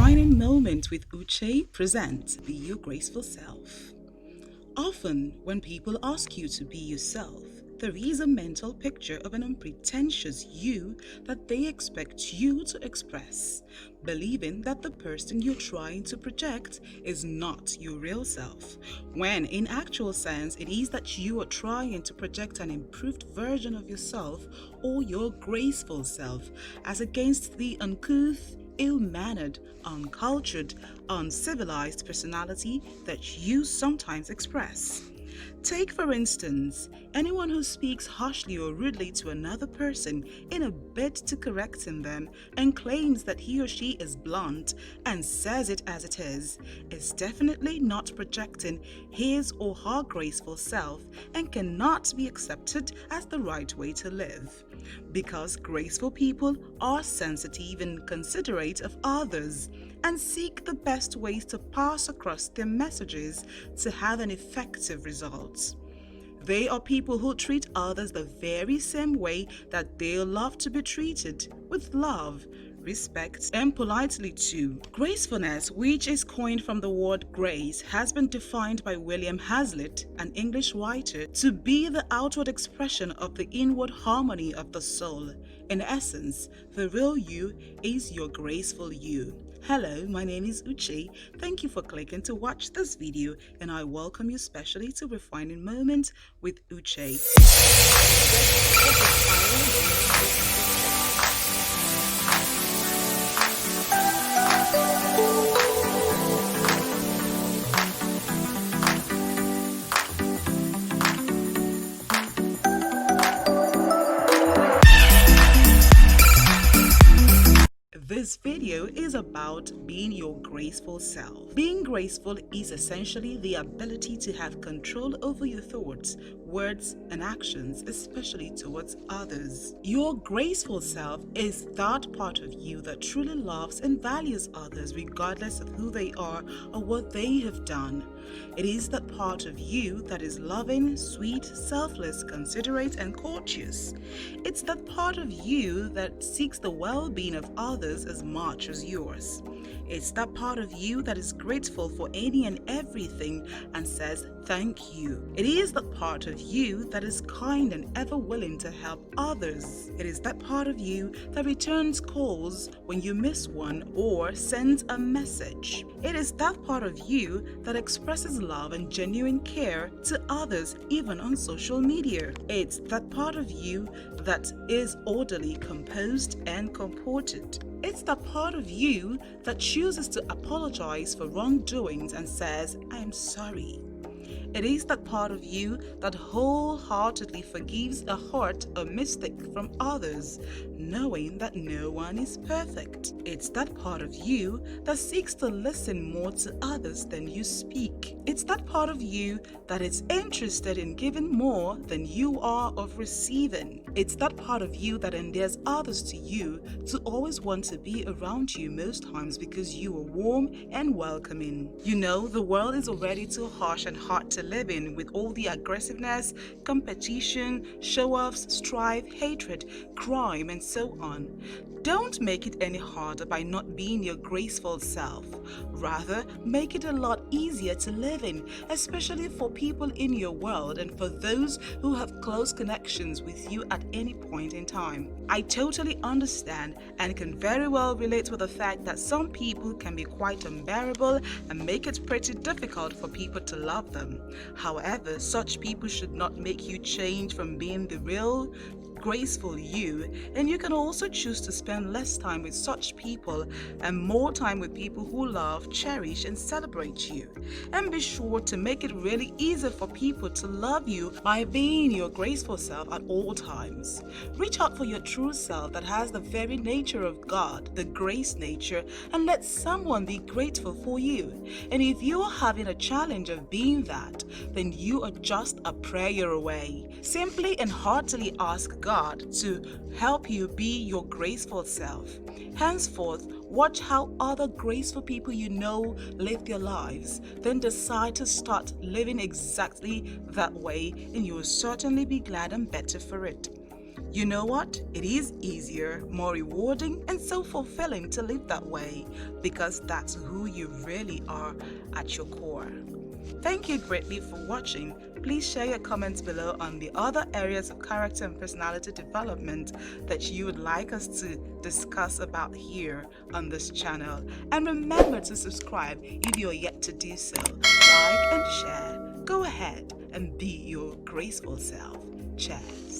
Refining Moment with Uche presents Be Your Graceful Self. Often, when people ask you to be yourself, there is a mental picture of an unpretentious you that they expect you to express, believing that the person you're trying to project is not your real self, when in actual sense it is that you are trying to project an improved version of yourself or your graceful self as against the uncouth, ill-mannered, uncultured, uncivilized personality that you sometimes express. Take, for instance, anyone who speaks harshly or rudely to another person in a bid to correcting them and claims that he or she is blunt and says it as it is definitely not projecting his or her graceful self and cannot be accepted as the right way to live. Because graceful people are sensitive and considerate of others and seek the best ways to pass across their messages to have an effective result. They are people who treat others the very same way that they love to be treated, with love, respect, and politely too. Gracefulness, which is coined from the word grace, has been defined by William Hazlitt, an English writer, to be the outward expression of the inward harmony of the soul. In essence, the real you is your graceful you. Hello, my name is Uche. Thank you for clicking to watch this video, and I welcome you specially to Refining Moment with Uche. This video is about being your graceful self. Being graceful is essentially the ability to have control over your thoughts, words, and actions, especially towards others. Your graceful self is that part of you that truly loves and values others regardless of who they are or what they have done. It is that part of you that is loving, sweet, selfless, considerate, and courteous. It's that part of you that seeks the well-being of others as much as yours. It's that part of you that is grateful for any and everything and says thank you. It is that part of you that is kind and ever willing to help others. It is that part of you that returns calls when you miss one or sends a message. It is that part of you that expresses love and genuine care to others even on social media. It's that part of you that is orderly, composed, and comported. It's that part of you that chooses to apologize for wrongdoings and says, I am sorry. It is that part of you that wholeheartedly forgives a hurt or mistake from others, knowing that no one is perfect. It's that part of you that seeks to listen more to others than you speak. It's that part of you that is interested in giving more than you are of receiving. It's that part of you that endears others to you to always want to be around you most times because you are warm and welcoming. You know, the world is already too harsh and hard to live in with all the aggressiveness, competition, show-offs, strife, hatred, crime, and so on. Don't make it any harder by not being your graceful self. Rather, make it a lot easier to live in, especially for people in your world and for those who have close connections with you at any point in time. I totally understand and can very well relate with the fact that some people can be quite unbearable and make it pretty difficult for people to love them. However, such people should not make you change from being the real, graceful you, and you can also choose to spend less time with such people and more time with people who love, cherish, and celebrate you. And be sure to make it really easy for people to love you by being your graceful self at all times. Reach out for your true self that has the very nature of God, the grace nature, and let someone be grateful for you. And if you're having a challenge of being that, then you are just a prayer away. Simply and heartily ask God to help you be your graceful self. Henceforth, watch how other graceful people you know live their lives. Then decide to start living exactly that way, and you will certainly be glad and better for it. You know what? It is easier, more rewarding, and so fulfilling to live that way because that's who you really are at your core. Thank you greatly for watching. Please share your comments below on the other areas of character and personality development that you would like us to discuss about here on this channel. And remember to subscribe if you're yet to do so. Like and share. Go ahead and be your graceful self. Cheers.